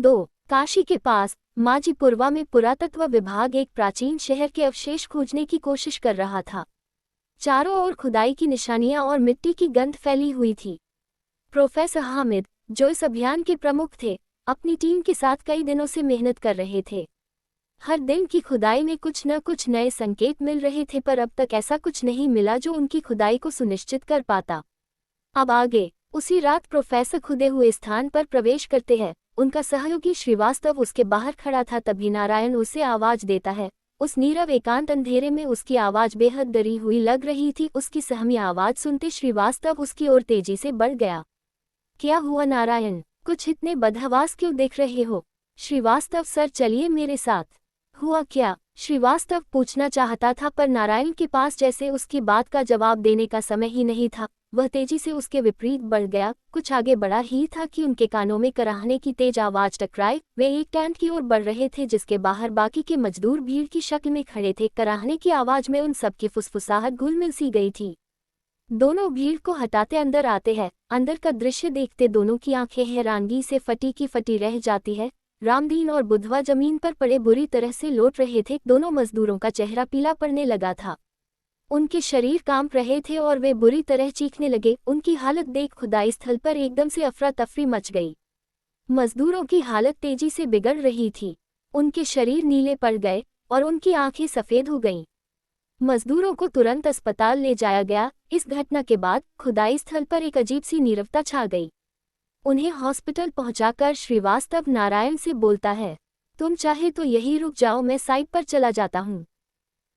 2। काशी के पास माजीपुरवा में पुरातत्व विभाग एक प्राचीन शहर के अवशेष खोजने की कोशिश कर रहा था। चारों ओर खुदाई की निशानियां और मिट्टी की गंध फैली हुई थी। प्रोफेसर हामिद, जो इस अभियान के प्रमुख थे, अपनी टीम के साथ कई दिनों से मेहनत कर रहे थे। हर दिन की खुदाई में कुछ न कुछ नए संकेत मिल रहे थे, पर अब तक ऐसा कुछ नहीं मिला जो उनकी खुदाई को सुनिश्चित कर पाता। अब आगे उसी रात प्रोफेसर खुदे हुए स्थान पर प्रवेश करते हैं। उनका सहयोगी श्रीवास्तव उसके बाहर खड़ा था। तभी नारायण उसे आवाज देता है। उस नीरव एकांत अंधेरे में उसकी आवाज बेहद डरी हुई लग रही थी। उसकी सहमी आवाज सुनते श्रीवास्तव उसकी ओर तेजी से बढ़ गया। क्या हुआ नारायण, कुछ इतने बदहवास क्यों देख रहे हो? श्रीवास्तव, सर चलिए मेरे साथ। हुआ क्या? श्रीवास्तव पूछना चाहता था, पर नारायण के पास जैसे उसकी बात का जवाब देने का समय ही नहीं था। वह तेजी से उसके विपरीत बढ़ गया। कुछ आगे बढ़ा ही था कि उनके कानों में कराहने की तेज आवाज टकराई। वे एक टेंट की ओर बढ़ रहे थे जिसके बाहर बाकी के मजदूर भीड़ की शक्ल में खड़े थे। कराहने की आवाज में उन सबकी फुसफुसाहट घुल-मिल सी गई थी। दोनों भीड़ को हटाते अंदर आते हैं। अंदर का दृश्य देखते दोनों की आंखें हैरानगी से फटी की फटी रह जाती है। रामदीन और बुधवा जमीन पर पड़े बुरी तरह से लौट रहे थे। दोनों मजदूरों का चेहरा पीला पड़ने लगा था। उनके शरीर कांप रहे थे और वे बुरी तरह चीखने लगे। उनकी हालत देख खुदाई स्थल पर एकदम से अफरा तफरी मच गई। मजदूरों की हालत तेजी से बिगड़ रही थी। उनके शरीर नीले पड़ गए और उनकी आंखें सफ़ेद हो गईं। मजदूरों को तुरंत अस्पताल ले जाया गया। इस घटना के बाद खुदाई स्थल पर एक अजीब सी नीरवता छा गई। उन्हें हॉस्पिटल पहुंचाकर श्रीवास्तव नारायण से बोलता है, तुम चाहे तो यहीं रुक जाओ, मैं साइट पर चला जाता हूं।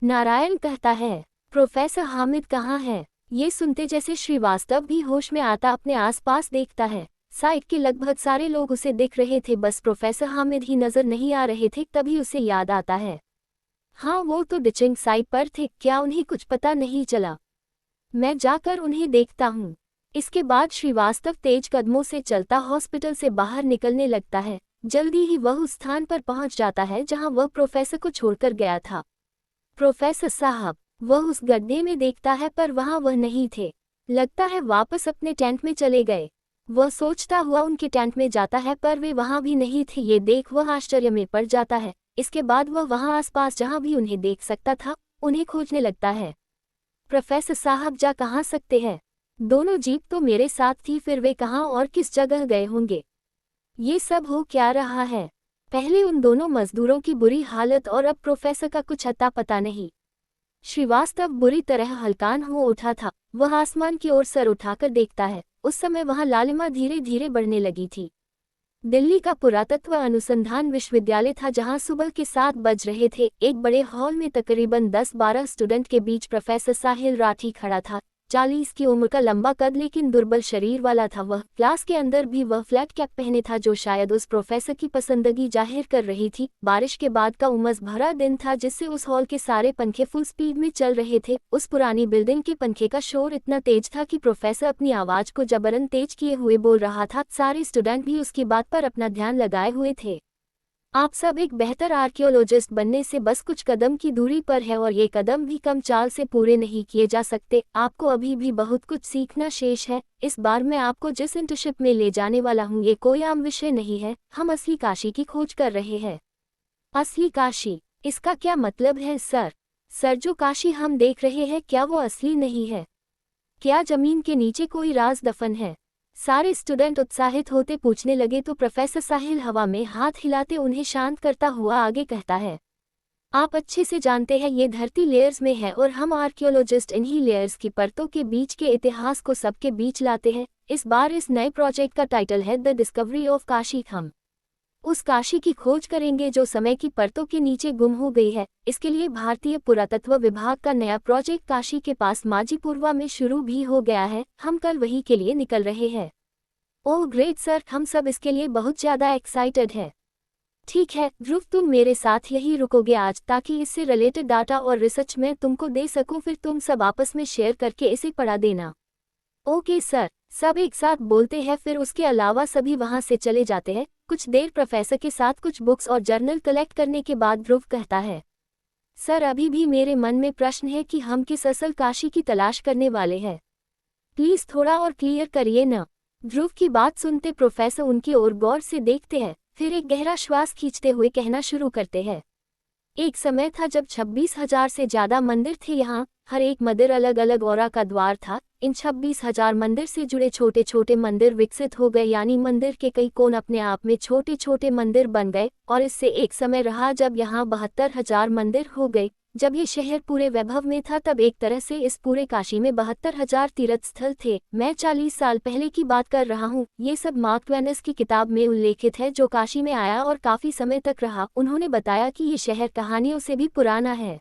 नारायण कहता है, प्रोफेसर हामिद कहाँ है? ये सुनते जैसे श्रीवास्तव भी होश में आता अपने आसपास देखता है। साइट के लगभग सारे लोग उसे दिख रहे थे, बस प्रोफेसर हामिद ही नजर नहीं आ रहे थे। तभी उसे याद आता है, हाँ वो तो डिचिंग साइट पर थे, क्या उन्हें कुछ पता नहीं चला? मैं जाकर उन्हें देखता हूँ। इसके बाद श्रीवास्तव तेज कदमों से चलता हॉस्पिटल से बाहर निकलने लगता है। जल्दी ही वह उस स्थान पर पहुंच जाता है जहां वह प्रोफेसर को छोड़कर गया था। प्रोफेसर साहब, वह उस गड्ढे में देखता है पर वहां वह नहीं थे। लगता है वापस अपने टेंट में चले गए। वह सोचता हुआ उनके टेंट में जाता है पर वे वहां भी नहीं थे। ये देख वह आश्चर्य में पड़ जाता है। इसके बाद वह वहां आसपास जहां भी उन्हें देख सकता था उन्हें खोजने लगता है। प्रोफेसर साहब, जा कहाँ सकते हैं? दोनों जीप तो मेरे साथ थी, फिर वे कहाँ और किस जगह गए होंगे? ये सब हो क्या रहा है? पहले उन दोनों मजदूरों की बुरी हालत और अब प्रोफेसर का कुछ अता पता नहीं। श्रीवास्तव बुरी तरह हलकान हो उठा था। वह आसमान की ओर सर उठाकर देखता है। उस समय वहां लालिमा धीरे धीरे बढ़ने लगी थी। दिल्ली का पुरातत्व अनुसंधान विश्वविद्यालय था जहां सुबह के 7 बज रहे थे। एक बड़े हॉल में तकरीबन 10-12 स्टूडेंट के बीच प्रोफेसर साहिल राठी खड़ा था। 40 की उम्र का, लंबा कद लेकिन दुर्बल शरीर वाला था वह। क्लास के अंदर भी वह फ्लैट कैप पहने था जो शायद उस प्रोफेसर की पसंदगी जाहिर कर रही थी। बारिश के बाद का उमस भरा दिन था जिससे उस हॉल के सारे पंखे फुल स्पीड में चल रहे थे। उस पुरानी बिल्डिंग के पंखे का शोर इतना तेज था कि प्रोफेसर अपनी आवाज को जबरन तेज किए हुए बोल रहा था। सारे स्टूडेंट भी उसकी बात पर अपना ध्यान लगाए हुए थे। आप सब एक बेहतर आर्कियोलॉजिस्ट बनने से बस कुछ कदम की दूरी पर है और ये कदम भी कम चाल से पूरे नहीं किए जा सकते। आपको अभी भी बहुत कुछ सीखना शेष है। इस बार मैं आपको जिस इंटर्नशिप में ले जाने वाला हूँ ये कोई आम विषय नहीं है। हम असली काशी की खोज कर रहे हैं। असली काशी? इसका क्या मतलब है सर? सर, जो काशी हम देख रहे हैं क्या वो असली नहीं है? क्या जमीन के नीचे कोई राज दफन है? सारे स्टूडेंट उत्साहित होते पूछने लगे तो प्रोफेसर साहिल हवा में हाथ हिलाते उन्हें शांत करता हुआ आगे कहता है, आप अच्छे से जानते हैं ये धरती लेयर्स में है और हम आर्कियोलॉजिस्ट इन्हीं लेयर्स की परतों के बीच के इतिहास को सबके बीच लाते हैं। इस बार इस नए प्रोजेक्ट का टाइटल है द डिस्कवरी ऑफ काशी। हम उस काशी की खोज करेंगे जो समय की परतों के नीचे गुम हो गई है। इसके लिए भारतीय पुरातत्व विभाग का नया प्रोजेक्ट काशी के पास माजीपुरवा में शुरू भी हो गया है। हम कल वही के लिए निकल रहे हैं। ओह ग्रेट सर, हम सब इसके लिए बहुत ज़्यादा एक्साइटेड है। ठीक है ध्रुव, तुम मेरे साथ यही रुकोगे आज ताकि इससे रिलेटेड डाटा और रिसर्च मैं तुमको दे सकूं। फिर तुम सब आपस में शेयर करके इसे पढ़ा देना। ओके सर, सब एक साथ बोलते हैं। फिर उसके अलावा सभी वहां से चले जाते हैं। कुछ देर प्रोफेसर के साथ कुछ बुक्स और जर्नल कलेक्ट करने के बाद ध्रुव कहता है, सर अभी भी मेरे मन में प्रश्न है कि हम किस असल काशी की तलाश करने वाले हैं। प्लीज थोड़ा और क्लियर करिए न। ध्रुव की बात सुनते प्रोफेसर उनकी ओर गौर से देखते हैं। फिर एक गहरा श्वास खींचते हुए कहना शुरू करते हैं। एक समय था जब 26,000 से ज्यादा मंदिर थे यहाँ, हर एक मंदिर अलग अलग औरा का द्वार था। इन 26,000 मंदिर से जुड़े छोटे छोटे मंदिर विकसित हो गए, यानी मंदिर के कई कोण अपने आप में छोटे छोटे मंदिर बन गए। और इससे एक समय रहा जब यहाँ 72,000 मंदिर हो गए। जब ये शहर पूरे वैभव में था तब एक तरह से इस पूरे काशी में 72,000 तीर्थ स्थल थे। मैं 40 साल पहले की बात कर रहा हूँ। ये सब मार्क ट्वेन की किताब में उल्लेखित है, जो काशी में आया और काफी समय तक रहा। उन्होंने बताया कि ये शहर कहानियों से भी पुराना है।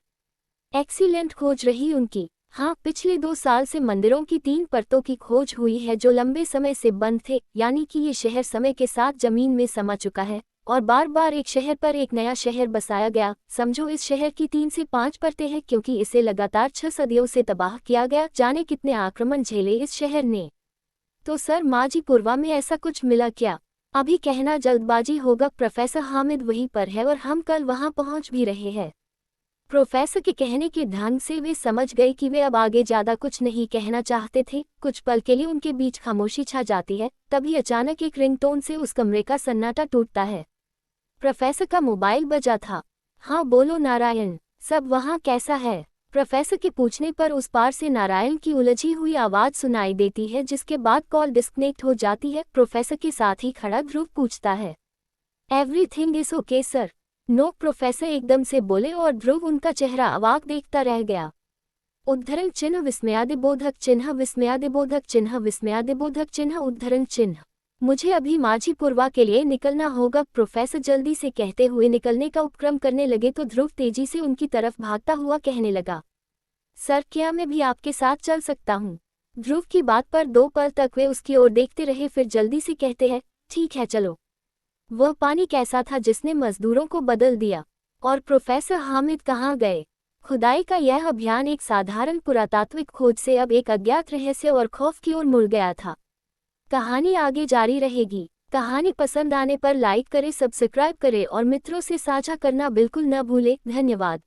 एक्सीलेंट खोज रही उनकी। हाँ, पिछले 2 साल से मंदिरों की 3 परतों की खोज हुई है जो लंबे समय से बंद थे, यानी कि ये शहर समय के साथ जमीन में समा चुका है और बार बार एक शहर पर एक नया शहर बसाया गया। समझो इस शहर की 3 से 5 परतें हैं, क्योंकि इसे लगातार 6 सदियों से तबाह किया गया। जाने कितने आक्रमण झेले इस शहर ने। तो सर माजीपुरवा में ऐसा कुछ मिला क्या? अभी कहना जल्दबाजी होगा। प्रोफेसर हामिद वहीं पर है और हम कल वहां पहुंच भी रहे हैं। प्रोफेसर के कहने के ढंग से वे समझ गए कि वे अब आगे ज्यादा कुछ नहीं कहना चाहते थे। कुछ पल के लिए उनके बीच खामोशी छा जाती है। तभी अचानक एक रिंगटोन से उस कमरे का सन्नाटा टूटता है। प्रोफेसर का मोबाइल बजा था। हाँ बोलो नारायण, सब वहाँ कैसा है? प्रोफेसर के पूछने पर उस पार से नारायण की उलझी हुई आवाज सुनाई देती है, जिसके बाद कॉल डिस्कनेक्ट हो जाती है। प्रोफेसर के साथ ही खड़ा ध्रुव पूछता है, everything is okay sir? No, professor एकदम से बोले और ध्रुव उनका चेहरा अवाक देखता रह गया। उद्धरण चिन्ह विस्मयादिबोधक चिन्ह विस्मयादिबोधक चिन्ह विस्मयादिबोधक चिन्ह उद्धरण चिन्ह। मुझे अभी माझीपुरवा के लिए निकलना होगा, प्रोफेसर जल्दी से कहते हुए निकलने का उपक्रम करने लगे तो ध्रुव तेजी से उनकी तरफ भागता हुआ कहने लगा, सर क्या मैं भी आपके साथ चल सकता हूँ? ध्रुव की बात पर 2 पल तक वे उसकी ओर देखते रहे, फिर जल्दी से कहते हैं, ठीक है चलो। वह पानी कैसा था जिसने मजदूरों को बदल दिया? और प्रोफेसर हामिद कहाँ गए? खुदाई का यह अभियान एक साधारण पुरातात्विक खोज से अब एक अज्ञात रहस्य और खौफ की ओर मुड़ गया था। कहानी आगे जारी रहेगी। कहानी पसंद आने पर लाइक करें, सब्सक्राइब करें और मित्रों से साझा करना बिल्कुल न भूलें। धन्यवाद।